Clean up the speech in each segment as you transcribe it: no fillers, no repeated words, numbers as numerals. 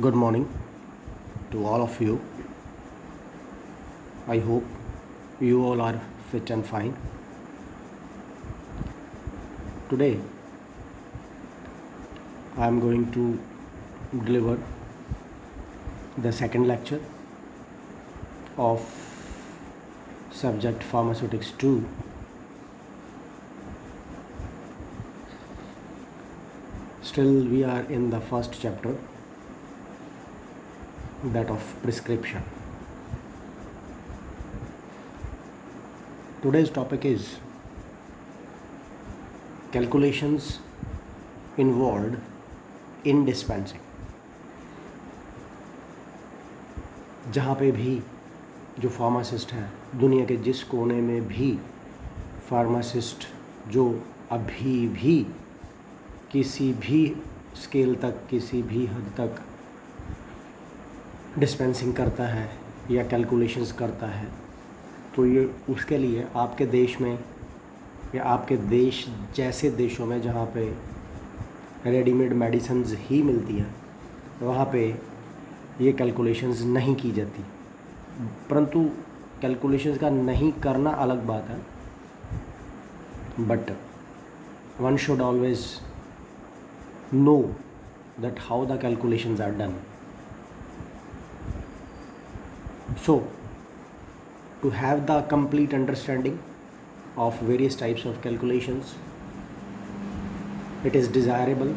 Good morning to all of you. I hope you all are fit and fine. Today I am going to deliver the second lecture of subject Pharmaceutics 2. Still we are in the first chapter, that of prescription. Today's topic is calculations involved in dispensing. जहाँ पे भी जो pharmacist हैं, दुनिया के जिस कोने में भी फार्मासिस्ट जो अभी भी किसी भी स्केल तक, किसी भी हद तक डिस्पेंसिंग करता है या कैलकुलेशंस करता है, तो ये उसके लिए आपके देश में या आपके देश जैसे देशों में जहाँ पे रेडीमेड मेडिसिन्स ही मिलती हैं, वहाँ पे ये कैलकुलेशंस नहीं की जाती. परंतु कैलकुलेशंस का नहीं करना अलग बात है, but one should always no that how the calculations are done. So, to have the complete understanding of various types of calculations, it is desirable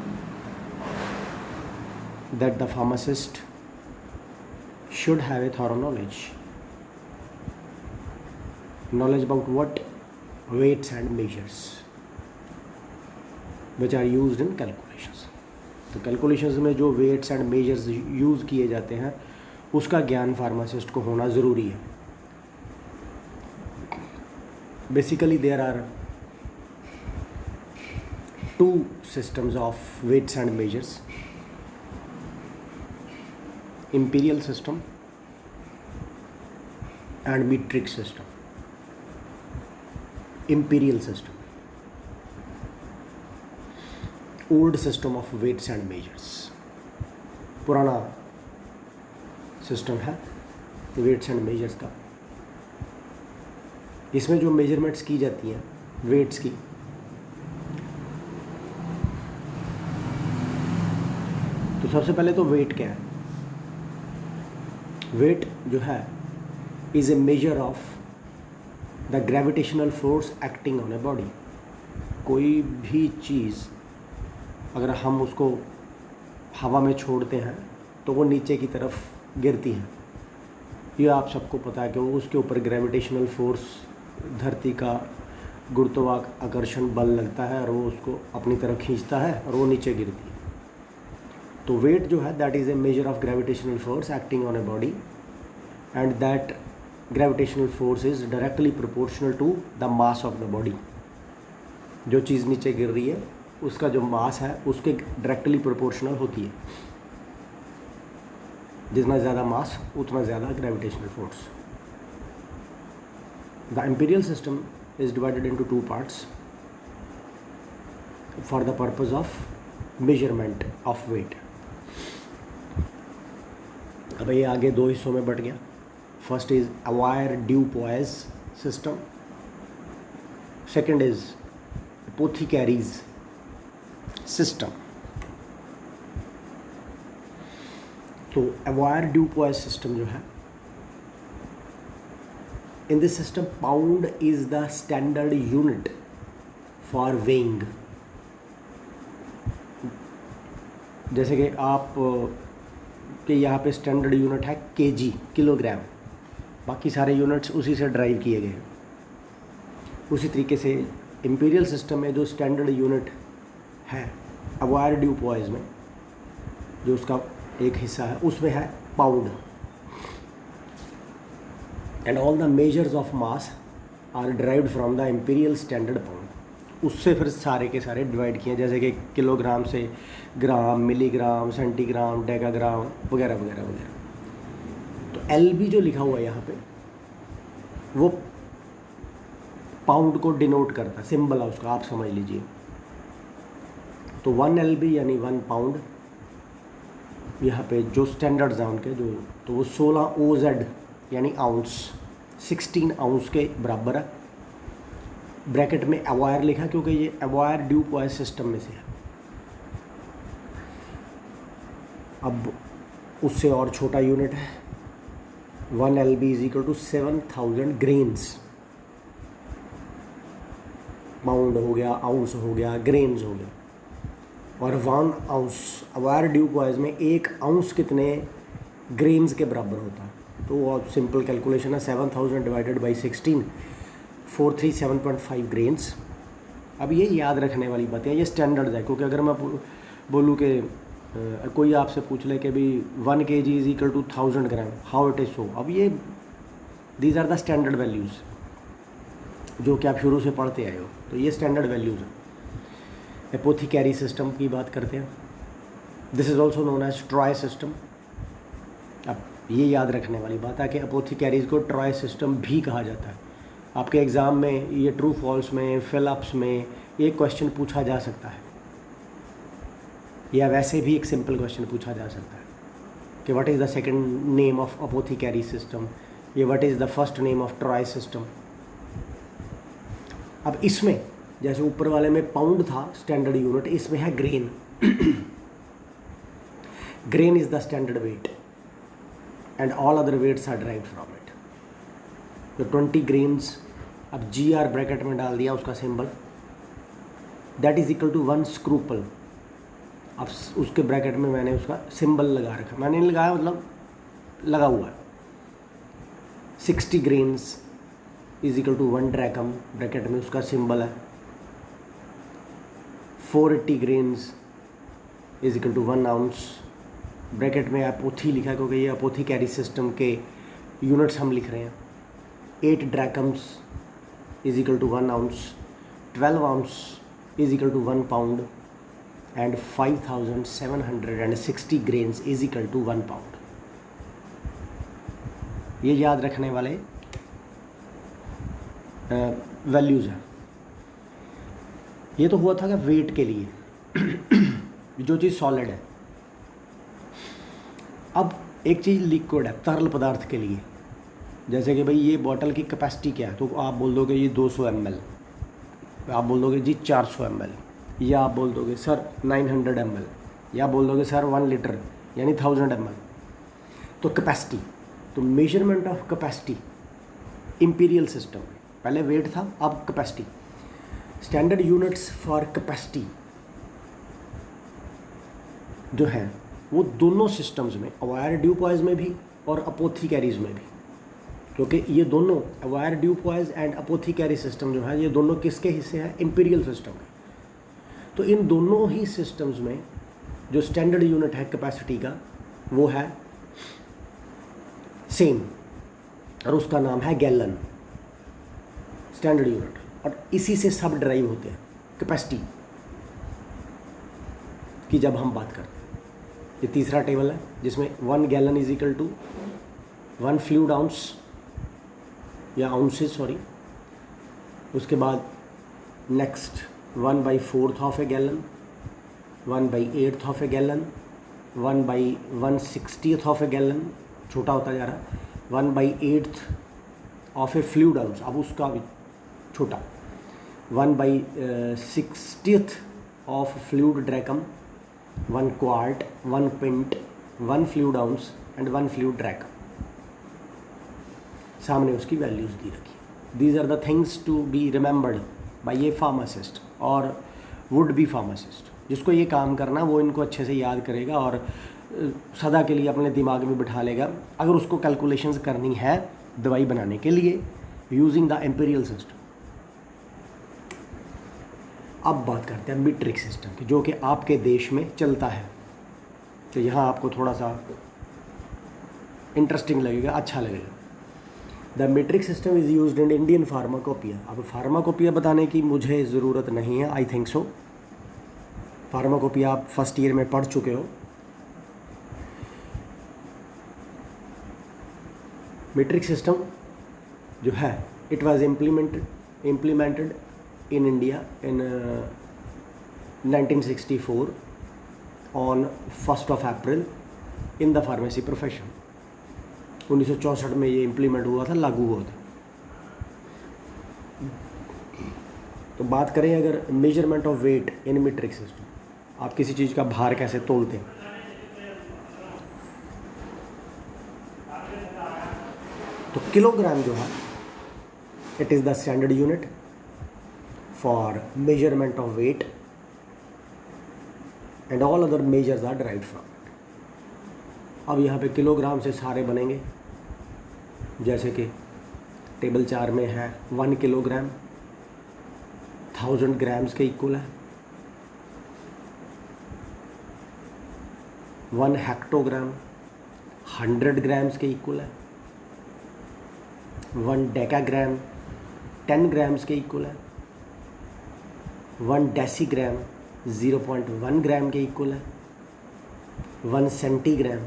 that the pharmacist should have a thorough knowledge about what weights and measures which are used in calculations. तो calculations में जो weights and measures use किए जाते हैं उसका ज्ञान pharmacist को होना ज़रूरी है. Basically there are two systems of weights and measures, imperial system and metric system. Imperial system, old system of weights and measures. पुराना सिस्टम है वेट्स एंड मेजर्स का. इसमें जो मेजरमेंट्स की जाती हैं वेट्स की, तो सबसे पहले तो वेट क्या है. वेट जो है is a measure of the gravitational force acting on a body. कोई भी चीज़ अगर हम उसको हवा में छोड़ते हैं तो वो नीचे की तरफ गिरती है. ये आप सबको पता है कि वो उसके ऊपर ग्रेविटेशनल फोर्स, धरती का गुरुत्वाकर्षण बल लगता है और वो उसको अपनी तरफ खींचता है और वो नीचे गिरती है. तो वेट जो है that is a measure of gravitational force acting on a body, and that gravitational force is directly proportional to the mass of the body. जो चीज़ नीचे गिर रही है उसका जो मास है उसके डायरेक्टली प्रोपोर्शनल होती है. जितना ज़्यादा मास उतना ज़्यादा gravitational force. The imperial system is divided into two parts for the purpose of measurement of weight. अब ये आगे दो हिस्सों में बट गया. First is avoirdupois system, second is apothecaries system. तो अवायर-ड्यूपॉइस सिस्टम जो है, in this system pound is the standard unit for weighing. जैसे कि आप के यहाँ पे स्टैंडर्ड यूनिट है केजी, किलोग्राम. बाकी सारे यूनिट्स उसी से ड्राइव किए गए हैं. उसी तरीके से इम्पीरियल सिस्टम में जो स्टैंडर्ड यूनिट है अवायर-ड्यूपॉइस में, जो उसका एक हिस्सा है, उसमें है pound. And all the measures of mass are derived from the imperial standard pound. उससे फिर सारे के सारे डिवाइड किए, जैसे कि किलोग्राम से ग्राम, मिलीग्राम, सेंटीग्राम, डेकाग्राम वगैरह वगैरह वगैरह. तो LB जो लिखा हुआ है यहाँ पे वो पाउंड को डिनोट करता है, सिंबल है उसका, आप समझ लीजिए. तो 1 LB यानी 1 पाउंड यहाँ पे जो स्टैंडर्ड्स हैं उनके जो, तो वो 16 OZ यानी आउंस 16 आउंस के बराबर है। ब्रैकेट में अवॉयर लिखा क्योंकि ये अवॉयर ड्यूपॉइस सिस्टम में से है। अब उससे और छोटा यूनिट है 1 LB is equal to 7000 grains. Pound हो गया, आउंस हो गया, ग्रेन्स हो गया। और 1 आउंस अवॉयर ड्यूपॉइस में 1 आउंस कितने ग्रेन्स के बराबर होता है? तो वो सिंपल कैलकुलेशन है, 7000 डिवाइडेड बाई 16, 437.5 ग्रेन्स। अब ये याद रखने वाली बातें हैं, ये स्टैंडर्ड्स है। क्योंकि अगर मैं बोलूँ कि कोई आपसे पूछ ले कि भी 1 kg is equal to 1000 gram, how it is so, अब ये these are the standard values जो कि आप शुरू से पढ़ते आए हो। तो ये स्टैंडर्ड वैल्यूज़ हैं। एपोथीकेरी सिस्टम की बात करते हैं, this is also known as troy system. अब ये याद रखने वाली बात है कि एपोथीकेरीज को ट्रॉय सिस्टम भी कहा जाता है। आपके एग्ज़ाम में ये ट्रू फॉल्स में, फिलअप्स में ये क्वेश्चन पूछा जा सकता है, या वैसे भी एक सिंपल क्वेश्चन पूछा जा सकता है कि what is the second name of apothecary system, ये what is the first name of troy system. अब इसमें जैसे ऊपर वाले में पाउंड था स्टैंडर्ड यूनिट, इसमें है grain. Grain is the standard weight and all other weights are derived from it. तो 20 ग्रेन्स, अब GR ब्रैकेट में डाल दिया उसका symbol, that is equal to 1 scruple. अब उसके ब्रैकेट में मैंने उसका सिंबल लगा रखा, मैंने नहीं लगाया मतलब लगा हुआ है। 60 grains is equal to 1 drachm, bracket में उसका सिंबल है। 480 grains is equal to 1 ounce, bracket में अपोथी लिखा है क्योंकि ये अपोथीकेरी सिस्टम के यूनिट्स हम लिख रहे हैं। 8 drachms is equal to 1 ounce, 12 ounce is equal to 1 pound and 5760 grains is equal to 1 pound. ये याद रखने वाले वैल्यूज़ हैं। ये तो हुआ था कि वेट के लिए जो चीज़ सॉलिड है। अब एक चीज़ लिक्विड है, तरल पदार्थ के लिए, जैसे कि भाई ये बॉटल की कैपेसिटी क्या है, तो आप बोल दोगे ये 200 ml, आप बोल दोगे जी 400 ml, या आप बोल दोगे सर 900 ml, या बोल दोगे सर 1 लीटर यानी 1000 ml। तो कैपेसिटी, तो measurement of capacity imperial system, पहले वेट था अब capacity. Standard units for capacity जो है वो दोनों सिस्टम्स में, अवॉयर ड्यूपॉइस में भी और अपोथीकेरीज में भी, क्योंकि ये दोनों अवॉयर ड्यूपॉइस एंड अपोथीकेरी सिस्टम जो है ये दोनों किसके हिस्से हैं? इंपीरियल सिस्टम के। तो इन दोनों ही सिस्टम्स में जो स्टैंडर्ड यूनिट है कैपेसिटी का वो है सेम, और उसका नाम है गैलन, स्टैंडर्ड यूनिट। और इसी से सब ड्राइव होते हैं कैपेसिटी की जब हम बात करते हैं। ये तीसरा टेबल है जिसमें 1 gallon is equal to 1 fluid ounce या आउंसेस सॉरी, उसके बाद next 1/4 of a gallon, 1/8 of a gallon, 1/160 of a gallon, छोटा होता जा रहा है, 1/8 ऑफ ए फ्लूइड आउंस, अब उसका भी छोटा, 1/60 of fluid drachm, 1 quart, 1 pint, 1 fluid ounce and 1 fluid drachm. सामने उसकी वैल्यूज़ दी रखी। These are the things to be remembered by a pharmacist और वुड बी फार्मासिस्ट। जिसको ये काम करना वो इनको अच्छे से याद करेगा और सदा के लिए अपने दिमाग में बिठा लेगा। अगर उसको कैलकुलेशंस करनी है दवाई बनाने के लिए यूजिंग द इंपीरियल सिस्टम। अब बात करते हैं मीट्रिक सिस्टम की, जो कि आपके देश में चलता है। तो यहाँ आपको थोड़ा सा इंटरेस्टिंग लगेगा, अच्छा लगेगा। The metric system is used in Indian pharmacopoeia. अब फार्माकोपिया बताने की मुझे ज़रूरत नहीं है, आई थिंक सो। फार्माकोपिया आप फर्स्ट ईयर में पढ़ चुके हो। मीट्रिक सिस्टम जो है it was implemented in India in 1964 on 1st of April in the pharmacy profession. 1964 में ये इम्प्लीमेंट हुआ था, लागू हुआ था। तो बात करें अगर measurement of weight in metric system, आप किसी चीज़ का भार कैसे तोलते हैं। तो किलोग्राम जो है, it is the standard unit for measurement of weight and all other measures are derived from it. अब यहाँ पे किलोग्राम से सारे बनेंगे, जैसे कि टेबल 4 में है 1 किलोग्राम 1000 ग्राम्स के इक्वल है, 1 हेक्टोग्राम 100 ग्राम्स के इक्वल है, 1 डेकाग्राम 10 ग्राम्स के इक्वल है, 1 डेसीग्राम 0.1 ग्राम के इक्वल है, 1 सेंटीग्राम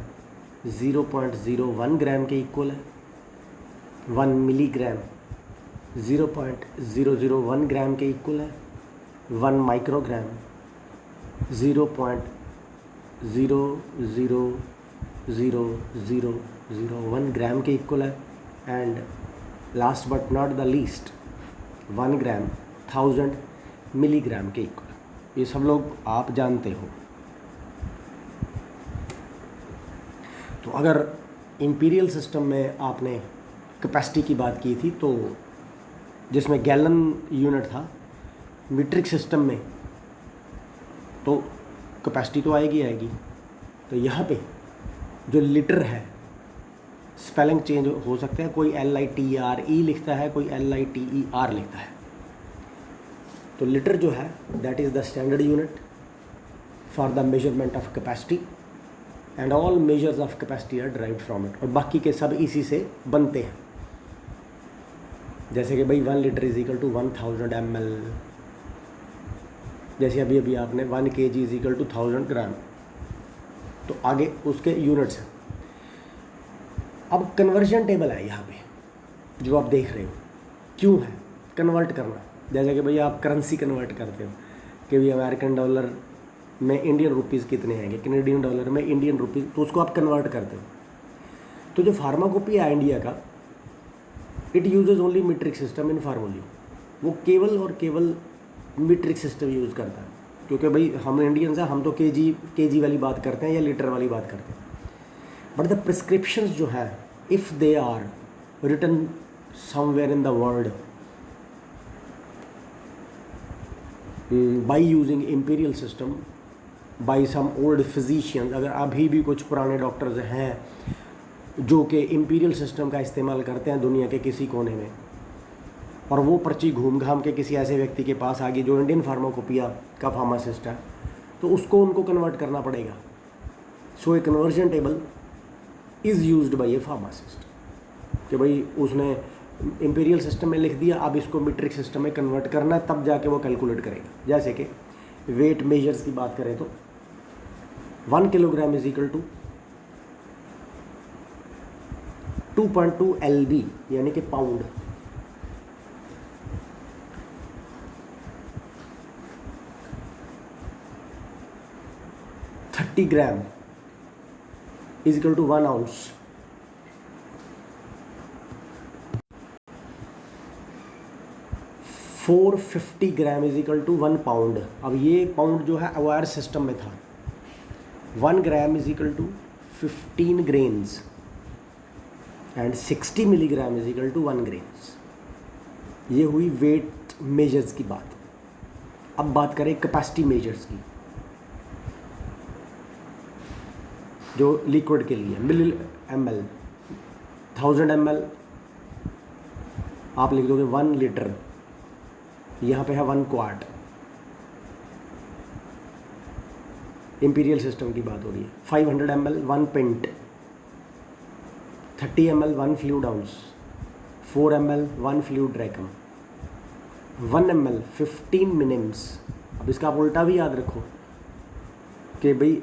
0.01 ग्राम के इक्वल है, 1 मिलीग्राम 0.001 ग्राम के इक्वल है, 1 माइक्रोग्राम 0.0000001 ग्राम के इक्वल है, and last but not the least 1 gram 1000 milligram के इक्वल। ये सब लोग आप जानते हो। तो अगर इंपीरियल सिस्टम में आपने कैपेसिटी की बात की थी, तो जिसमें गैलन यूनिट था, मीट्रिक सिस्टम में तो कैपेसिटी तो आएगी। तो यहाँ पे जो लीटर है, स्पेलिंग चेंज हो सकता है, कोई LITERE लिखता है, कोई LITER लिखता है। तो लीटर जो है that is the standard unit for the measurement of capacity and all measures of capacity are derived from it. और बाकी के सब इसी से बनते हैं, जैसे कि भाई 1 litre is equal to 1000 ml, जैसे अभी आपने 1 kg is equal to 1000 gram. तो आगे उसके यूनिट्स हैं। अब कन्वर्जन टेबल है यहाँ पे जो आप देख रहे हो। क्यों है कन्वर्ट करना? जैसे कि भैया आप करेंसी कन्वर्ट करते हो कि भाई अमेरिकन डॉलर में इंडियन रुपीज़ कितने आएंगे, कैनेडियन डॉलर में इंडियन रुपीज़, तो उसको आप कन्वर्ट करते हो। तो जो फार्माकोपिया है इंडिया का, it uses only metric system in फार्मोलियो। वो केवल और केवल मीट्रिक सिस्टम यूज़ करता है, क्योंकि भाई हम इंडियंस हैं, हम तो केजी वाली बात करते हैं या लीटर वाली बात करते हैं। बट द प्रिस्क्रिप्शंस जो है, if they are written somewhere in the world by using imperial system by some old physicians, अगर अभी भी कुछ पुराने डॉक्टर्स हैं जो कि इम्पीरियल सिस्टम का इस्तेमाल करते हैं दुनिया के किसी कोने में, और वो पर्ची घूम घाम के किसी ऐसे व्यक्ति के पास आ गई जो इंडियन फार्माकोपिया का फार्मासिस्ट है, तो उसको उनको कन्वर्ट करना पड़ेगा। So a conversion table is used by a pharmacist, कि भाई उसने इम्पीरियल सिस्टम में लिख दिया, अब इसको मीट्रिक सिस्टम में कन्वर्ट करना है, तब जाके वो कैलकुलेट करेगा। जैसे कि वेट मेजर्स की बात करें तो 1 kilogram is equal to 2.2 LB यानी कि pound. Gram is equal to 1 ounce। 450 gram is equal to 1 pound. अब ये पाउंड जो है अवायर सिस्टम में था। 1 gram is equal to 15 grains and 60 milligram is equal to 1 grains. ये हुई वेट मेजर्स की बात। अब बात करें कैपेसिटी मेजर्स की, जो लिक्विड के लिए मिली ml 1000 ml आप लिख दोगे 1 लीटर, यहाँ पे है 1 क्वार्ट। इंपीरियल सिस्टम की बात हो रही है। 500 ml 1 pint, 30 ml 1 fluid ounce, 4 ml 1 fluid drachm, 1 ml 15 minims. अब इसका आप उल्टा भी याद रखो कि भाई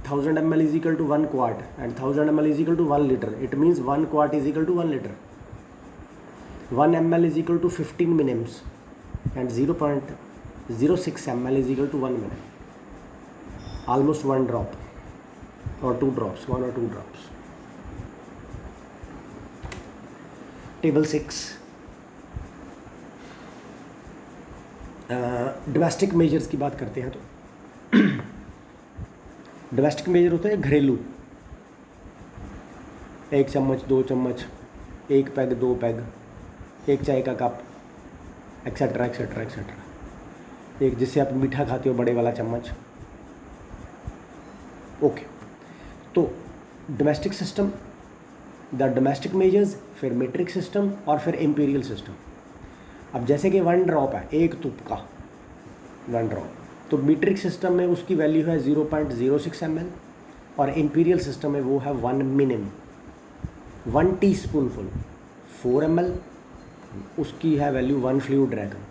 1000 ml is equal to 1 quart and 1000 ml is equal to 1 liter. It means 1 quart is equal to 1 liter. 1 ml is equal to 15 minims and 0.06 ml is equal to 1 minute. Almost 1 drop. और 2 drops, 1 और 2 drops. Table 6, domestic measures की बात करते हैं। तो domestic major होता है घरेलू, 1 चम्मच, 2 चम्मच, 1 पैग, 2 पैग, 1 चाय का कप, एक्सेट्रा एक्सेट्रा एक्सेट्रा, एक जिससे आप मीठा खाते हो बड़े वाला चम्मच। ओके, तो domestic system, the domestic measures, फिर मीट्रिक सिस्टम और फिर इम्पीरियल सिस्टम। अब जैसे कि 1 ड्रॉप है, 1 तुपका 1 ड्रॉप, तो मीट्रिक सिस्टम में उसकी वैल्यू है 0.06 ml और इम्पीरियल सिस्टम में वो है 1 मिनिम। 1 टीस्पूनफुल 4 ml, उसकी है value 1 fluid dram.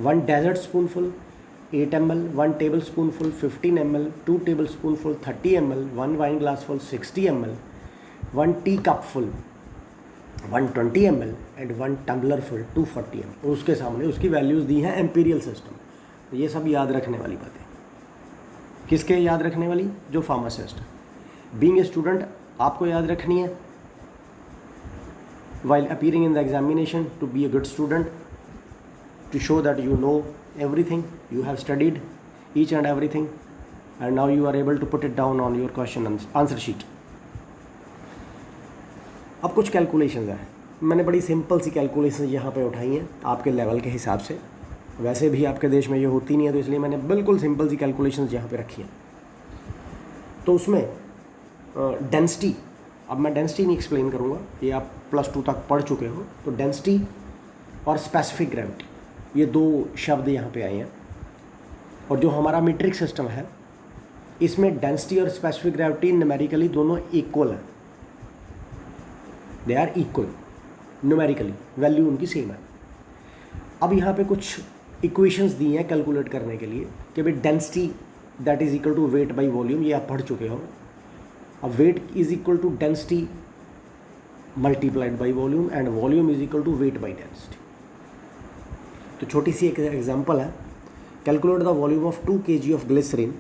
1 dessert spoonful 8 ml, 1 table spoonful 15 ml, 2 table spoonful 30 ml, 1 wine glass full 60 ml, 1 tea cup full 120 ml and 1 tumbler full 240 ml। उसके सामने उसकी वैल्यूज़ दी हैं एम्पीरियल सिस्टम। तो ये सब याद रखने वाली बातें, किसके याद रखने वाली? जो फार्मासिस्ट है। बीइंग ए स्टूडेंट आपको याद रखनी है, while appearing in the examination, to be a good student, to show that you know everything, you have studied each and everything, and now you are able to put it down on your question answer sheet. अब कुछ calculations हैं, मैंने बड़ी simple सी calculation यहाँ पे उठाई हैं आपके लेवल के हिसाब से। वैसे भी आपके देश में ये होती नहीं है, तो इसलिए मैंने बिल्कुल सिंपल सी कैलकुलेशंस यहाँ पे रखी हैं। तो उसमें डेंसिटी, अब मैं डेंसिटी नहीं एक्सप्लेन करूँगा, ये आप +2 तक पढ़ चुके हो। तो डेंसिटी और स्पेसिफिक ग्रेविटी, ये 2 शब्द यहाँ पे आए हैं। और जो हमारा मीट्रिक सिस्टम है, इसमें डेंसिटी और स्पेसिफिक ग्रेविटी न्यूमेरिकली दोनों इक्वल है, they are equal numerically, value उनकी सेम है। अब यहाँ पे कुछ इक्वेशंस दी हैं कैलकुलेट करने के लिए कि भाई density that is equal to weight by volume, ये आप पढ़ चुके हो। अब weight is equal to density multiplied by volume and volume is equal to weight by density. तो छोटी सी एक एग्जांपल है, calculate the volume of 2 kg of glycerine.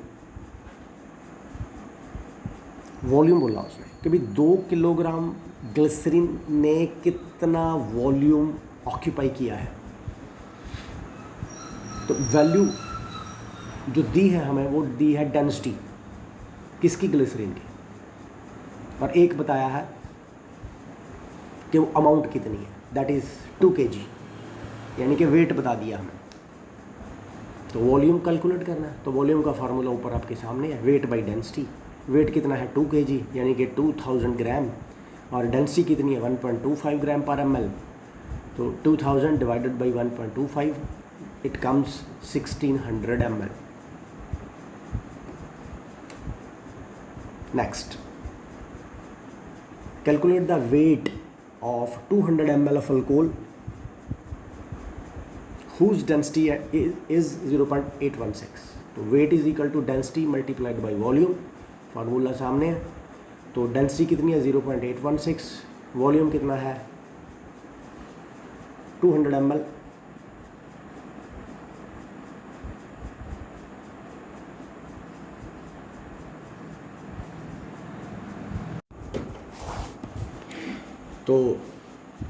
Volume बोला उसने कि भाई 2 किलोग्राम ग्लिसरीन ने कितना वॉल्यूम ऑक्यूपाई किया है। तो वैल्यू जो दी है हमें, वो दी है डेंसिटी किसकी? ग्लिसरीन की। और एक बताया है कि वो अमाउंट कितनी है, दैट इज़ 2 kg, यानी कि वेट बता दिया हमें। तो वॉल्यूम कैलकुलेट करना है, तो वॉल्यूम का फार्मूला ऊपर आपके सामने है, वेट बाई डेंसिटी। वेट कितना है? 2 kg, यानी कि 2000 ग्राम, और डेंसिटी कितनी है? 1.25 ग्राम पर ml। तो 2000 divided by 1.25, it comes 1600 ml। Next, calculate the weight of 200 ml of alcohol whose density is 0.816। तो weight is equal to density multiplied by volume, formula सामने है। तो डेंसिटी कितनी है? 0.816, वॉल्यूम कितना है? 200 ml। तो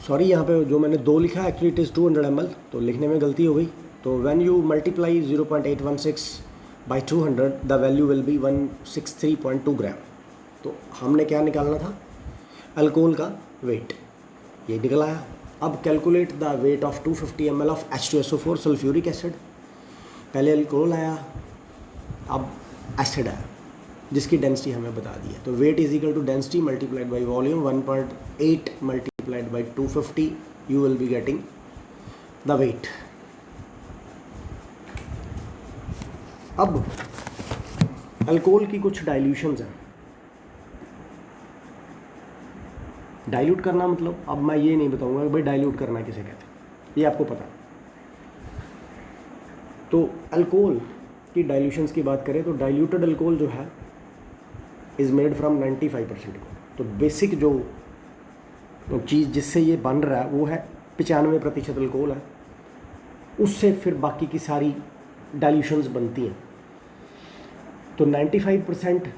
सॉरी, यहाँ पे जो मैंने 2 लिखा है एक्चुअली इट इज़ 200 ml, तो लिखने में गलती हो गई। तो when you multiply 0.816 by 200 the value will be 163.2 ग्राम। तो हमने क्या निकालना था? अल्कोहल का वेट, ये निकला है। अब calculate the weight of 250 ml of H2SO4 sulphuric acid. पहले अल्कोहल आया, अब एसिड आया, जिसकी डेंसिटी हमें बता दी है। तो weight is equal to density multiplied by volume, 1.8 multiplied by 250, you will be getting the weight. अब अल्कोहल की कुछ डाइल्यूशंस हैं। डाइल्यूट करना मतलब, अब मैं ये नहीं बताऊंगा कि भाई डाइल्यूट करना किसे कहते हैं, ये आपको पता। तो अल्कोहल की डाइल्यूशंस की बात करें तो डाइल्यूटेड अल्कोहल जो है इज़ मेड फ्रॉम 95% को। तो बेसिक जो चीज़ जिससे ये बन रहा है वो है 95% अल्कोहल है, उससे फिर बाकी की सारी डाइल्यूशंस बनती हैं। तो 95%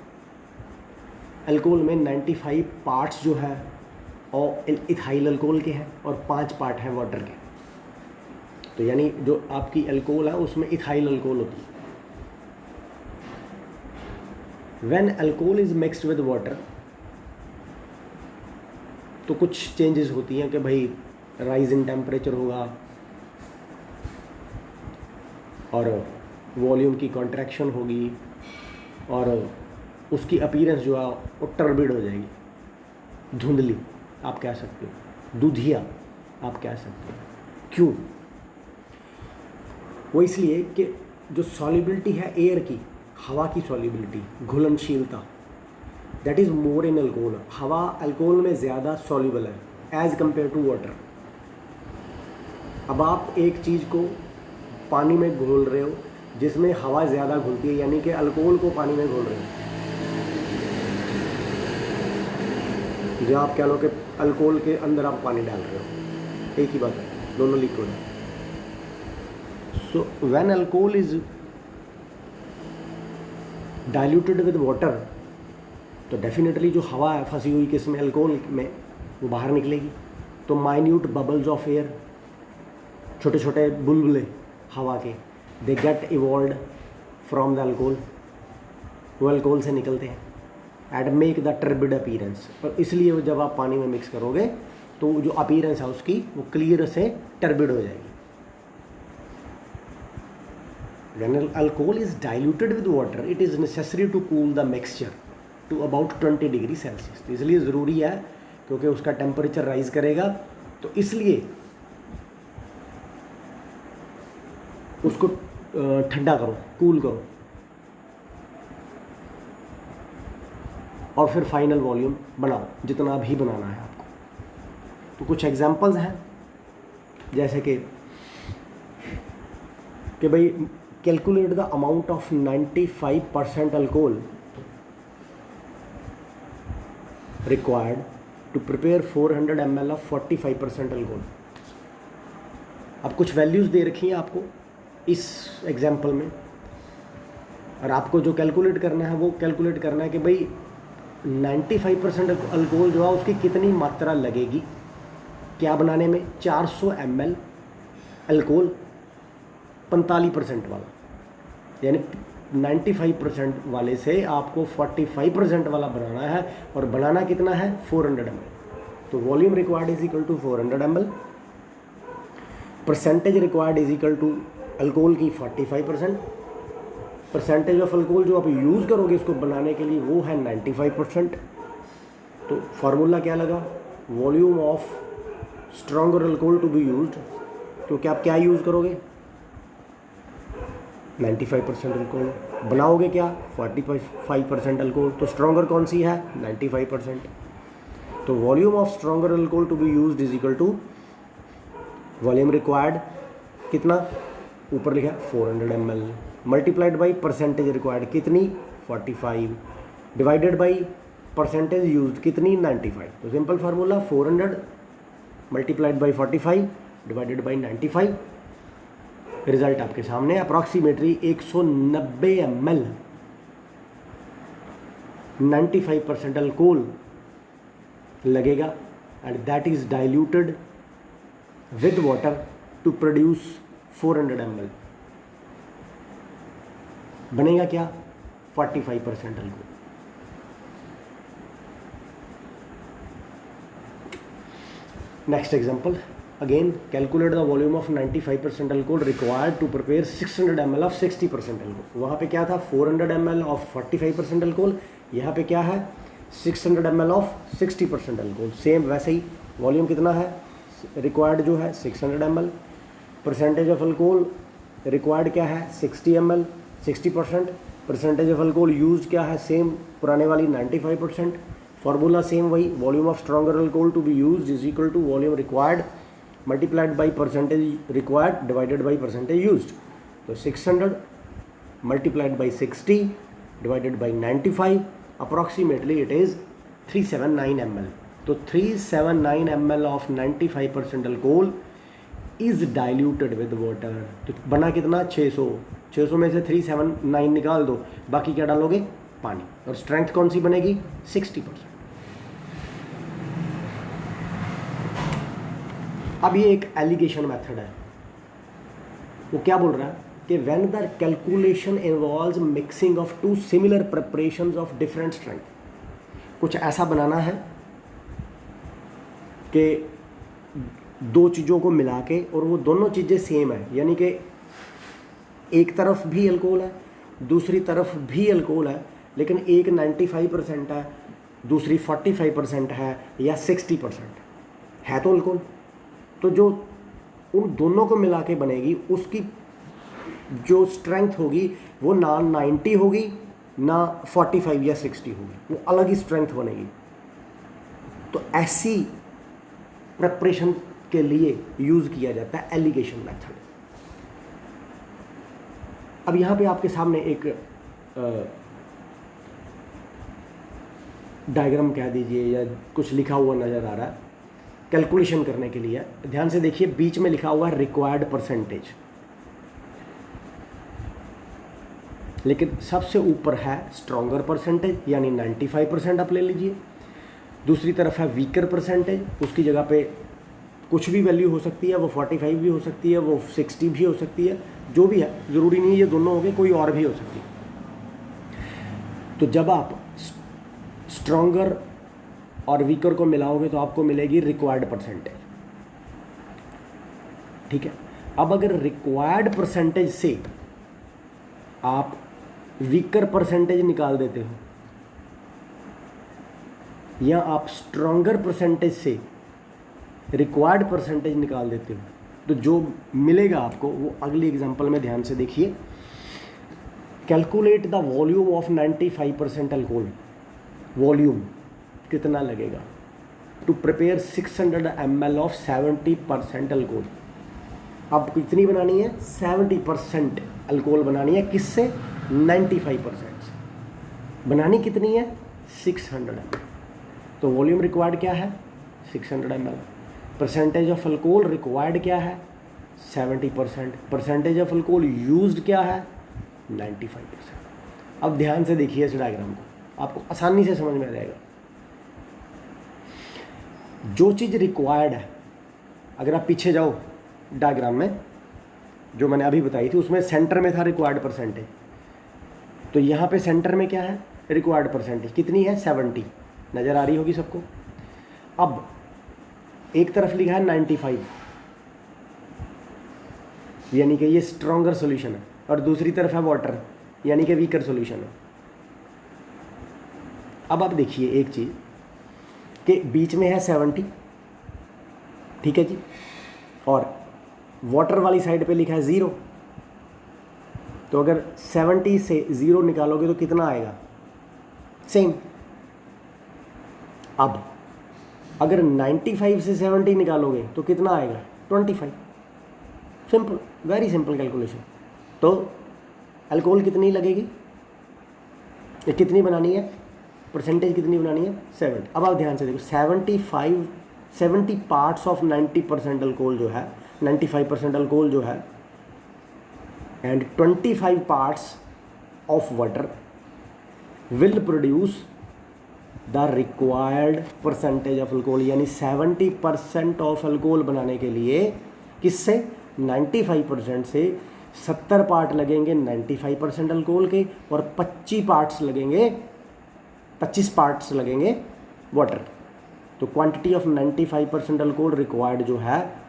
अल्कोहल में 95 पार्ट्स जो है और इथाइल अल्कोहल के हैं और 5 पार्ट हैं वाटर के। तो यानी जो आपकी अल्कोहल है उसमें इथाइल अल्कोहल होती है। When alcohol is mixed with water तो कुछ चेंजेस होती हैं कि भाई राइज इन टेम्परेचर होगा और वॉल्यूम की कॉन्ट्रैक्शन होगी और उसकी अपीयरेंस जो है वो टर्बिड हो जाएगी, धुंधली आप कह सकते हो, दूधिया आप कह सकते हो। क्यों? वो इसलिए कि जो सॉल्युबिलिटी है एयर की, हवा की सॉल्युबिलिटी, घुलनशीलता, that is more in alcohol. हवा अल्कोहल में ज़्यादा सॉल्युबल है एज़ कम्पेयर टू वाटर। अब आप एक चीज़ को पानी में घोल रहे हो जिसमें हवा ज़्यादा घुलती है, यानी कि अल्कोहल को पानी में घोल रहे हो, जो आप कह लो कि अल्कोहल के अंदर आप पानी डाल रहे हो, एक ही बात है, दोनों लिक्विड है। So when alcohol is diluted with water तो डेफिनेटली जो हवा है फंसी हुई किसमें, अल्कोहल में, वो बाहर निकलेगी। तो माइन्यूट बबल्स ऑफ एयर, छोटे छोटे बुलबुले हवा के, they get evolve from the alcohol, वो अल्कोहल से निकलते हैं and make the turbid appearance. और इसलिए जब आप पानी में मिक्स करोगे तो जो अपीयरेंस है उसकी वो क्लियर से टर्बिड हो जाएगी। When alcohol is diluted with water, it is necessary to cool the mixture to about 20 degree Celsius. तो इसलिए ज़रूरी है क्योंकि उसका टेम्परेचर राइज करेगा, तो इसलिए उसको ठंडा करो, कूल करो और फिर फाइनल वॉल्यूम बनाओ जितना भी बनाना है आपको। तो कुछ एग्जांपल्स हैं जैसे कि भाई calculate the amount of 95% alcohol required to prepare 400 ml of 45% alcohol. अब कुछ वैल्यूज़ दे रखी हैं आपको इस एग्जाम्पल में, और आपको जो कैलकुलेट करना है वो कैलकुलेट करना है कि भाई 95% अल्कोहल जो है उसकी कितनी मात्रा लगेगी क्या बनाने में। 400 ml अल्कोहल 45% वाला, यानी 95% वाले से आपको 45% वाला बनाना है, और बनाना कितना है 400 ml। तो volume required is equal to 400 ml, percentage required is equal to alcohol की 45%, परसेंटेज ऑफ अल्कोहल जो आप यूज़ करोगे इसको बनाने के लिए वो है 95%। तो फार्मूला क्या लगा, volume of stronger alcohol to be used, क्योंकि आप क्या यूज़ करोगे 95% अल्कोहल, बनाओगे क्या 45% अल्कोहल, तो स्ट्रॉन्गर कौन सी है 95%। तो volume of stronger alcohol to be used is equal to volume required कितना, ऊपर लिखा 400 ml, multiplied by percentage required कितनी 45, डिवाइडेड बाई परसेंटेज यूज्ड कितनी 95। तो simple formula 400 multiplied by 45 divided by 95। Result आपके सामने, अप्रॉक्सीमेटली 190 ml 95% अल्कोहल लगेगा, and that is diluted with water to produce 400 ml। बनेगा क्या 45% alcohol. Next example, again calculate the volume of 95% alcohol required to prepare 600 ml of 60% alcohol. वहाँ पे क्या था 400 ml of 45% alcohol, यहाँ पे क्या है 600 ml ऑफ 60% अल्कोहल। सेम वैसे ही वॉल्यूम कितना है रिक्वायर्ड जो है 600 ml, percentage of alcohol required क्या है 60 ml 60%, percentage of alcohol use क्या है सेम पुराने वाली 95%। फार्मूला सेम वही, volume of stronger alcohol to be used is equal to volume required multiplied by percentage required divided by percentage used. तो 600 multiplied by 60 divided by 95, approximately it is 379 ml। तो 379 ml of 95% alcohol is diluted with water. तो बना कितना 600 में से 379 निकाल दो, बाकी क्या डालोगे पानी, और स्ट्रेंथ कौन सी बनेगी 60%। अब ये एक एलिगेशन मेथड है, वो क्या बोल रहा है कि when the calculation involves mixing of two similar preparations of different strength, कुछ ऐसा बनाना है कि दो चीज़ों को मिला के और वो दोनों चीज़ें सेम है, यानी कि एक तरफ भी अल्कोहल है दूसरी तरफ भी अल्कोहल है, लेकिन एक 95% है दूसरी 45% है या 60% है तो अल्कोहल। तो जो उन दोनों को मिला के बनेगी उसकी जो स्ट्रेंथ होगी वो ना 90 होगी ना 45 या 60 होगी, वो अलग ही स्ट्रेंथ बनेगी। तो ऐसी प्रिपरेशन के लिए यूज़ किया जाता है एलिगेशन मेथड। अब यहाँ पे आपके सामने एक डायग्राम कह दीजिए या कुछ लिखा हुआ नज़र आ रहा है कैलकुलेशन करने के लिए। ध्यान से देखिए, बीच में लिखा हुआ है रिक्वायर्ड परसेंटेज, लेकिन सबसे ऊपर है स्ट्रॉन्गर परसेंटेज यानी 95% आप ले लीजिए। दूसरी तरफ है वीकर परसेंटेज, उसकी जगह पे कुछ भी वैल्यू हो सकती है, वो 45 भी हो सकती है, वो 60 भी हो सकती है, जो भी है, ज़रूरी नहीं ये दोनों हो गए, कोई और भी हो सकती है। तो जब आप स्ट्रॉन्गर और वीकर को मिलाओगे तो आपको मिलेगी रिक्वायर्ड परसेंटेज, ठीक है। अब अगर रिक्वायर्ड परसेंटेज से आप वीकर परसेंटेज निकाल देते हो या आप स्ट्रॉन्गर परसेंटेज से रिक्वायर्ड परसेंटेज निकाल देते हो, तो जो मिलेगा आपको वो अगली एग्जांपल में ध्यान से देखिए। Calculate the volume of 95% alcohol, volume कितना लगेगा to prepare 600 ml of 70% alcohol. आपको कितनी बनानी है 70% अल्कोहल बनानी है, किससे 95% से। बनानी कितनी है 600 ml, तो वॉल्यूम रिक्वायर्ड क्या है 600 ml। Percentage of alcohol required क्या है 70%, परसेंटेज ऑफ अल्कोहल यूज्ड क्या है 95%। अब ध्यान से देखिए इस डायग्राम को, आपको आसानी से समझ में आ जाएगा। जो चीज़ रिक्वायर्ड है, अगर आप पीछे जाओ डायग्राम में जो मैंने अभी बताई थी, उसमें सेंटर में था रिक्वायर्ड परसेंटेज, तो यहाँ पे सेंटर में क्या है रिक्वायर्ड परसेंटेज कितनी है 70, नज़र आ रही होगी सबको। अब एक तरफ लिखा है 95, यानी कि ये स्ट्रॉन्गर सॉल्यूशन है, और दूसरी तरफ है वाटर यानी कि वीकर सॉल्यूशन है। अब आप देखिए एक चीज़ कि बीच में है 70, ठीक है जी, और वाटर वाली साइड पे लिखा है 0, तो अगर 70 से 0 निकालोगे तो कितना आएगा सेम। अब अगर 95 से 70 निकालोगे तो कितना आएगा 25। Simple, very simple calculation. तो अल्कोहल कितनी लगेगी, ये कितनी बनानी है, परसेंटेज कितनी बनानी है 70। अब आप ध्यान से देखो 70 पार्ट्स ऑफ 90% अल्कोहल जो है 95% अल्कोहल जो है and 25 parts of water will produce the required percentage of alcohol, यानी 70% ऑफ अल्कोहल बनाने के लिए किससे 95% से 70 पार्ट लगेंगे 95% अल्कोहल के, और 25 पार्ट्स लगेंगे वाटर। तो क्वांटिटी ऑफ 95% अल्कोहल रिक्वायर्ड जो है,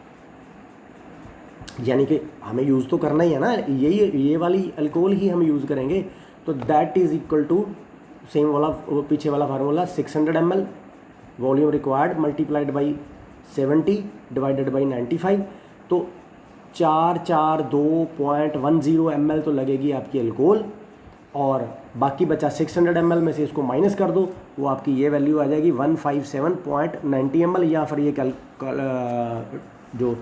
यानी कि हमें यूज़ तो करना ही है ना, ये वाली अल्कोहल ही हम यूज़ करेंगे, तो that is equal to same वाला पीछे वाला formula 600 ml volume required multiplied by 70 divided by 95, तो 442.10 ml तो लगेगी आपकी अल्कोहल, और बाकी बचा 600 ml में से इसको माइनस कर दो, वो आपकी ये वैल्यू आ जाएगी 157.90 ml, या फिर ये जो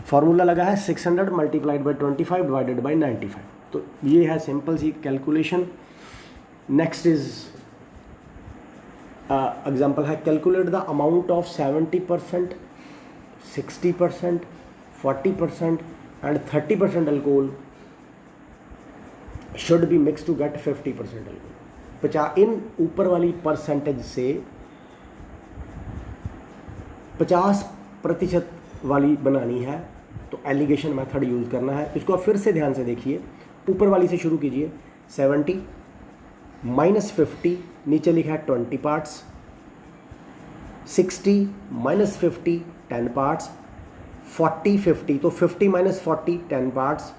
फार्मूला लगा है 600 मल्टीप्लाइड बाई 25 डिवाइडेड बाई 95। तो ये है सिंपल सी कैलकुलेशन। नेक्स्ट इज एग्जाम्पल है calculate the amount of 70%, 60%, 40% and 30% alcohol should be mixed to get 50% alcohol। इन ऊपर वाली परसेंटेज से 50% वाली बनानी है तो एलिगेशन मेथड यूज़ करना है। इसको आप फिर से ध्यान से देखिए, ऊपर वाली से शुरू कीजिए। 70 माइनस 50, नीचे लिखा है 20 पार्ट्स। 60 minus 50 10 parts. 40 50 तो 50 माइनस 40 10 पार्ट्स।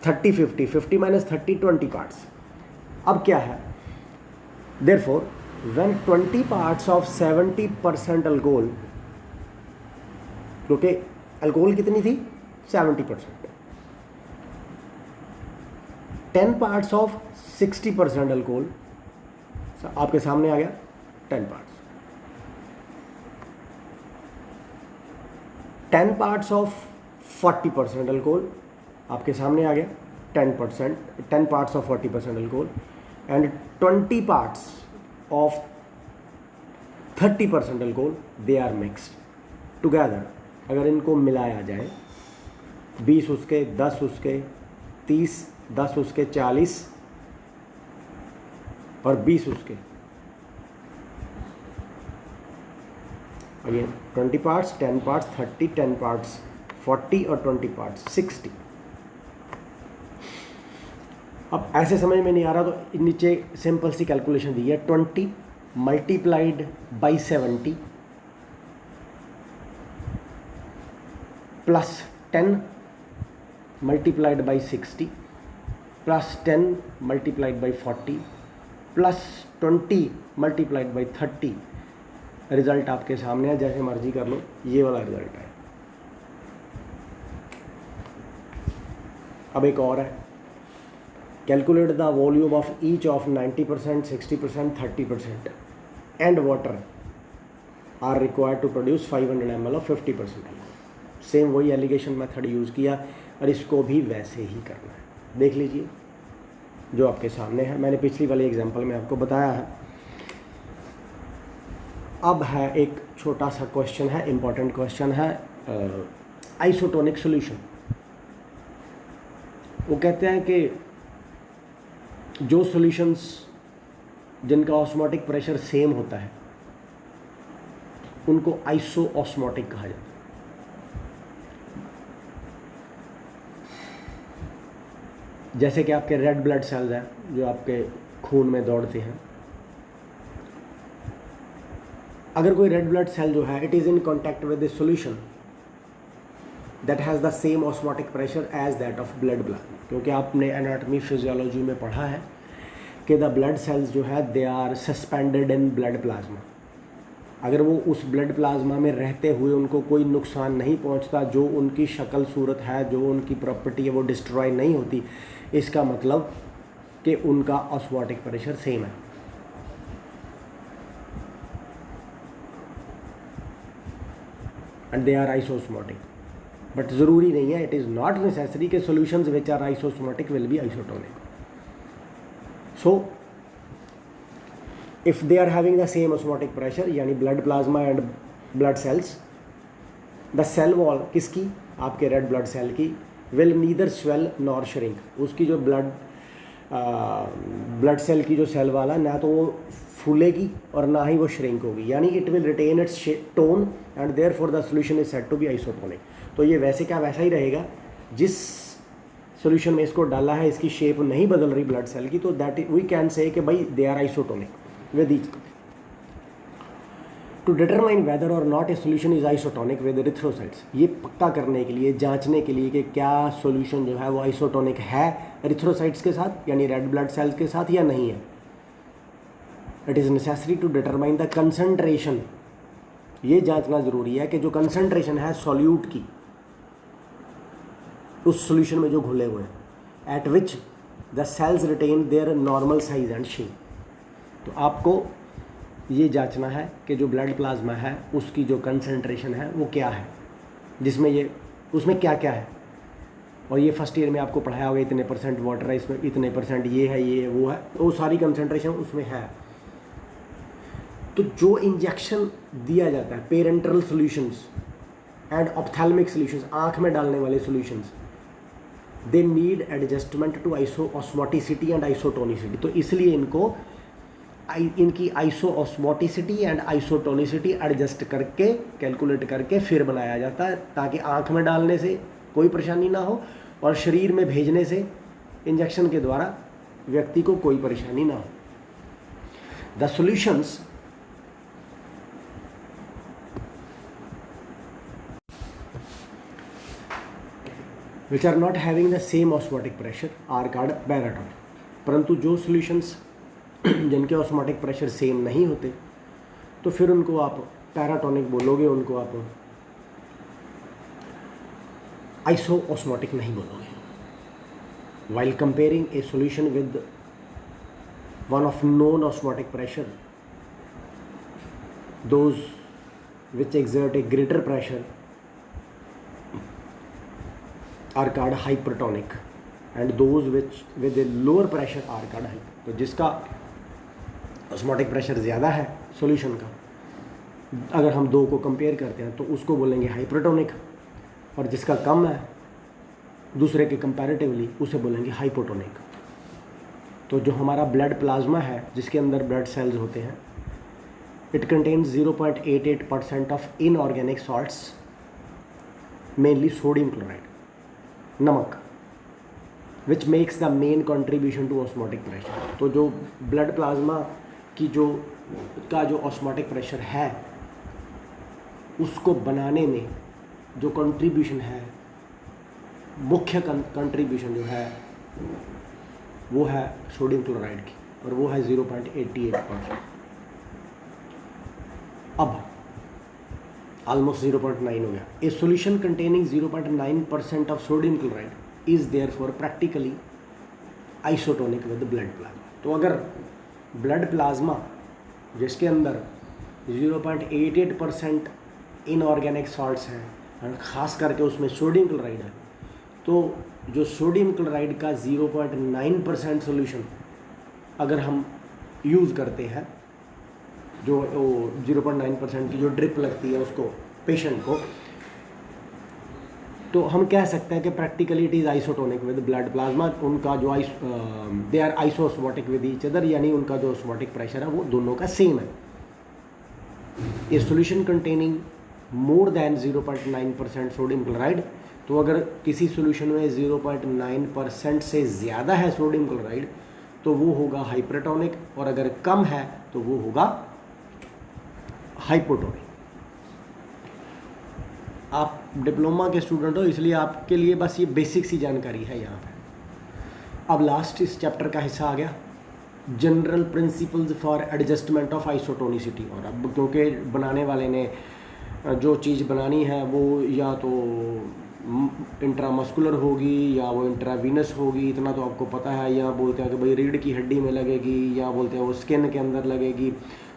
30 50 50 minus 30 20 parts. अब क्या है, therefore when 20 parts of 70% alcohol, क्योंकि अल्कोहल कितनी थी 70%, 10 पार्ट्स ऑफ 60% अल्कोहल, आपके सामने आ गया 10 पार्ट्स। 10 पार्ट्स ऑफ 40% अल्कोहल, आपके सामने आ गया 10 parts of 40% alcohol. And 20 parts of 30% alcohol, they are mixed together. अगर इनको मिलाया जाए, 20 उसके, 10 उसके, 30, 10 उसके 40 और 20 उसके, अगेन 20 पार्ट्स, 10 पार्ट्स 30, 10 पार्ट्स 40 और 20 पार्ट्स 60। अब ऐसे समझ में नहीं आ रहा तो नीचे सिंपल सी कैलकुलेशन दी है, 20 multiplied by 70 plus 10 multiplied by 60 plus 10 multiplied by 40 plus 20 multiplied by 30। Result आपके सामने है, जैसे मर्जी कर लो, ये वाला रिजल्ट है। अब एक और है, calculate the volume of each of 90%, 60%, 30% and water are required to produce 500 ml of 50%। Same वही एलिगेशन मेथड यूज़ किया और इसको भी वैसे ही करना है। देख लीजिए जो आपके सामने है, मैंने पिछली वाले एग्जांपल में आपको बताया है। अब है एक छोटा सा क्वेश्चन है, इम्पॉर्टेंट क्वेश्चन है, आइसोटोनिक सॉल्यूशन। वो कहते हैं कि जो सॉल्यूशंस जिनका ऑस्मोटिक प्रेशर सेम होता है उनको आइसो ऑस्मोटिक कहा जाता है। जैसे कि आपके रेड ब्लड सेल्स हैं जो आपके खून में दौड़ते हैं। अगर कोई रेड ब्लड सेल जो है, it is in contact with the solution that has the same osmotic pressure as that of blood plasma, क्योंकि आपने एनाटॉमी फिजियोलॉजी में पढ़ा है कि द ब्लड सेल्स जो है they are suspended in blood plasma. अगर वो उस ब्लड प्लाज्मा में रहते हुए उनको कोई नुकसान नहीं पहुंचता, जो उनकी शक्ल सूरत है, जो उनकी प्रॉपर्टी है वो डिस्ट्रॉय नहीं होती, इसका मतलब कि उनका ऑस्मोटिक प्रेशर सेम है। And they are isosmotic. But ज़रूरी नहीं है, इट इज़ नॉट नेसेसरी कि solutions which are isosmotic will be isotonic. So if they are having the same osmotic pressure, यानी blood plasma and blood cells, the cell wall किसकी, आपके red blood cell की, will neither swell nor shrink। उसकी जो blood cell की जो cell वाला, ना तो वो फूलेगी और ना ही वो shrink होगी, यानी it will retain its tone and therefore the solution is said to be isotonic। तो ये वैसे क्या वैसा ही रहेगा, जिस सॉल्यूशन में इसको डाला है इसकी शेप नहीं बदल रही ब्लड सेल की, तो दैट वी कैन से कि भाई they are isotonic with each। To determine whether or not a solution is isotonic with erythrocytes, ये पक्का करने के लिए, जांचने के लिए कि क्या सॉल्यूशन जो है वो आइसोटोनिक है एरिथ्रोसाइट्स के साथ यानी रेड ब्लड सेल्स के साथ या नहीं है, it is necessary to determine the concentration. ये जांचना ज़रूरी है कि जो कंसंट्रेशन है सॉल्यूट की उस सॉल्यूशन में जो घुले हुए हैं, at which the cells retain their normal size and shape. तो आपको ये जांचना है कि जो ब्लड प्लाज्मा है उसकी जो कंसंट्रेशन है वो क्या है, जिसमें ये उसमें क्या क्या है। और ये फर्स्ट ईयर में आपको पढ़ाया होगा, इतने % वाटर है, इसमें इतने % ये है, ये वो है, तो वो सारी कंसंट्रेशन उसमें है। तो जो इंजेक्शन दिया जाता है, parenteral solutions and ophthalmic solutions, आँख में डालने वाले solutions, they need adjustment to isoosmoticity and isotonicity. तो इसलिए इनकी आइसोऑस्मोटिसिटी एंड आइसोटोनिसिटी एडजस्ट करके कैलकुलेट करके फिर बनाया जाता है, ताकि आँख में डालने से कोई परेशानी ना हो और शरीर में भेजने से इंजेक्शन के द्वारा व्यक्ति को कोई परेशानी ना हो। The solutions which are not having the same osmotic pressure are called baratonic। परंतु जो सॉल्यूशंस जिनके ऑस्मोटिक प्रेशर सेम नहीं होते तो फिर उनको आप पैराटोनिक बोलोगे, उनको आप आइसोऑस्मोटिक नहीं बोलोगे। While comparing A solution with one of known osmotic pressure, those which exert a greater pressure are called hypertonic and those which with a lower pressure are called hyper। तो जिसका osmotic pressure ज़्यादा है solution का, अगर हम दो को compare करते हैं तो उसको बोलेंगे हाइपरटोनिक, और जिसका कम है दूसरे के कंपैरेटिवली उसे बोलेंगे हाइपोटोनिक। तो जो हमारा ब्लड प्लाज्मा है जिसके अंदर ब्लड सेल्स होते हैं, it contains 0.88% of inorganic salts, mainly sodium chloride, नमक, which makes the main contribution to osmotic pressure. तो जो ब्लड प्लाज्मा की जो ऑस्मोटिक प्रेशर है उसको बनाने में जो कंट्रीब्यूशन है, मुख्य कंट्रीब्यूशन जो है वो है सोडियम क्लोराइड की, और वो है 0.88%। अब almost 0.9 हो गया। ए solution containing 0.9% of sodium chloride is therefore practically isotonic with blood plasma. तो अगर ब्लड प्लाज्मा जिसके अंदर 0.88% इनऑर्गेनिक सॉल्ट्स हैं और ख़ास करके उसमें सोडियम क्लोराइड है, तो जो सोडियम क्लोराइड का 0.9% सॉल्यूशन अगर हम यूज़ करते हैं, जो 0.9% की जो ड्रिप लगती है उसको पेशेंट को, तो हम कह सकते हैं कि practically it is isotonic with blood plasma. उनका जो they are isoosmotic with each other, यानी उनका जो ऑस्मोटिक प्रेशर है वो दोनों का सेम है। ये solution containing more than 0.9% sodium chloride, तो अगर किसी सॉल्यूशन में 0.9% से ज़्यादा है सोडियम क्लोराइड तो वो होगा हाइपरटोनिक, और अगर कम है तो वो होगा हाइपोटोनिक। आप डिप्लोमा के स्टूडेंट हो इसलिए आपके लिए बस ये बेसिक सी जानकारी है यहाँ पे। अब लास्ट इस चैप्टर का हिस्सा आ गया, general principles for adjustment of isotonicity. और अब क्योंकि बनाने वाले ने जो चीज़ बनानी है वो या तो इंट्रामस्कुलर होगी या वो इंट्रावीनस होगी, इतना तो आपको पता है। या बोलते हैं कि भाई रीढ़ की हड्डी में लगेगी, या बोलते हैं वो स्किन के अंदर लगेगी,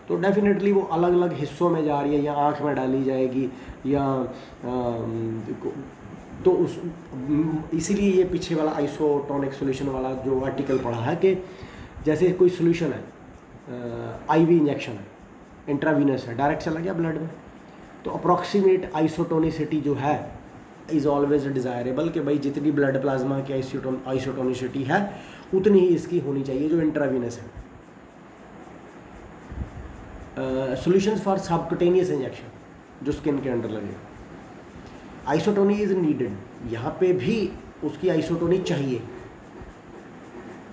तो डेफिनेटली वो अलग अलग हिस्सों में जा रही है, या आँख में डाली जाएगी, या तो उस इसीलिए ये पीछे वाला आइसोटोनिक सॉल्यूशन वाला जो आर्टिकल पढ़ा है कि जैसे कोई सॉल्यूशन है, आईवी इंजेक्शन है, इंट्रावीनस है, डायरेक्ट चला गया ब्लड में, तो अप्रॉक्सीमेट आइसोटोनिसिटी जो है इज़ ऑलवेज डिज़ायरेबल कि भाई जितनी ब्लड प्लाज्मा की आइसोटोनिसिटी है उतनी ही इसकी होनी चाहिए जो इंट्रावीनस है। सॉल्यूशंस फॉर सबक्यूटेनियस इंजेक्शन जो स्किन के अंदर लगेगा, आइसोटोनी इज़ नीडेड, यहाँ पे भी उसकी आइसोटोनी चाहिए,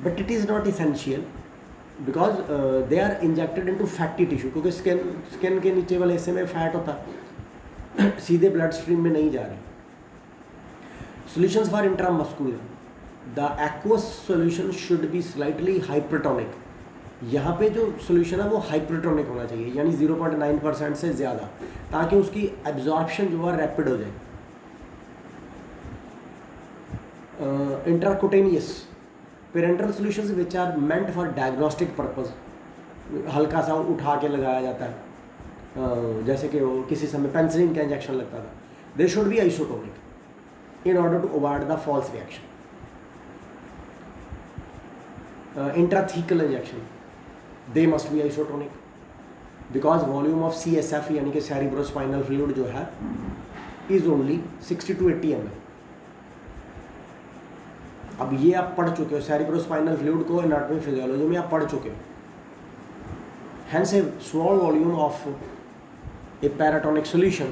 but it is not essential because they are injected into fatty tissue, क्योंकि स्किन के नीचे वाले हिस्से में फैट होता है, सीधे ब्लड स्ट्रीम में नहीं जा रही। Solutions for intramuscular, the aqueous solution should be slightly hypertonic, यहाँ पे जो सॉल्यूशन है वो हाइपरटोनिक होना चाहिए, यानी 0.9% से ज़्यादा, ताकि उसकी एब्जॉर्प्शन जो है रैपिड हो जाए। Intracutaneous parenteral solutions which are meant for diagnostic purpose, हल्का सा उठा के लगाया जाता है, जैसे कि वो किसी समय पेंसिलिन का इंजेक्शन लगता था, they should be isotonic in order to avoid the false reaction. Intrathecal injection they must be isotonic because volume of CSF यानी कि सेरिब्रोस्पाइनल फ्लूइड जो है इज ओनली 60 to 80 ml। अब ये आप पढ़ चुके हो, सेरिब्रोस्पाइनल फ्लूइड को एनाटॉमी फिजियोलॉजी में आप पढ़ चुके हो। Hence a small volume of a paratonic solution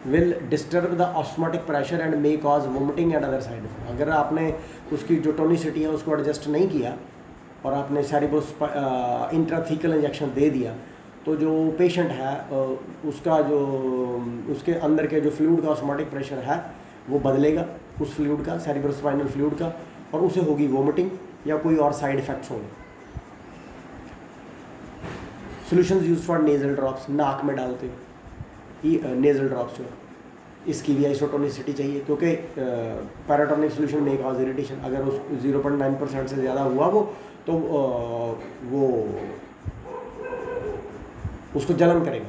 will disturb the osmotic pressure and may cause vomiting and other side effects। अगर आपने उसकी जो टोनिसिटी है उसको एडजस्ट नहीं किया और आपने इंट्राथीकल इंजेक्शन दे दिया, तो जो पेशेंट है उसका जो उसके अंदर के जो फ्लूइड का ऑस्मोटिक प्रेशर है वो बदलेगा, उस फ्लूइड का, सेरिब्रोस्पाइनल फ्लूइड का, और उसे होगी वोमिटिंग या कोई और साइड इफ़ेक्ट्स होंगे। Solutions used for nasal drops, नाक में डालते हैं नेज़ल ड्रॉप्स जो, इसकी भी आइसोटोनिसिटी चाहिए, क्योंकि पैराटोनिक सॉल्यूशन में कॉज इरिटेशन, अगर उस 0.9% से ज़्यादा हुआ वो उसको जलन करेगा।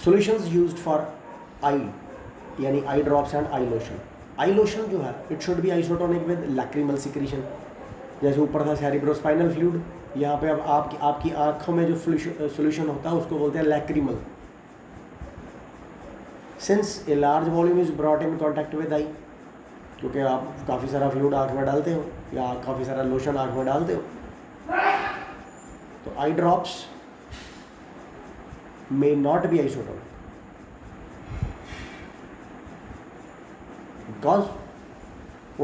सॉल्यूशंस यूज्ड फॉर आई, यानी eye drops and I lotion. I lotion जो है it should be isotonic with lacrimal secretion. जैसे ऊपर था सेरिब्रोस्पाइनल फ्लूइड, यहाँ पे अब आपकी आँखों में जो सॉल्यूशन होता है उसको बोलते हैं lacrimal. Since a large volume is brought in contact with I, क्योंकि आप काफ़ी सारा फ्लूइड आँख में डालते हो या काफ़ी सारा लोशन आँख में डालते हो, तो eye drops may not be isotonic because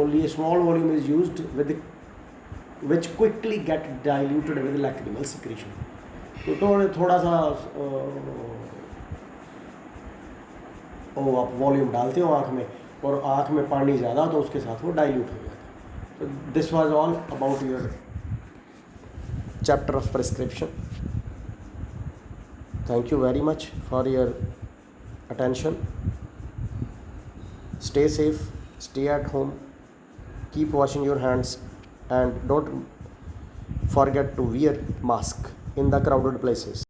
only a small volume is used with which quickly get diluted with lacrimal secretion। तो थोड़ा सा आप वॉल्यूम डालते हो आँख में और आँख में पानी ज़्यादा तो उसके साथ वो डाइल्यूट हो जाता है। तो this was all about your chapter of prescription. Thank you very much for your attention. Stay safe, stay at home, keep washing your hands, and don't forget to wear mask in the crowded places.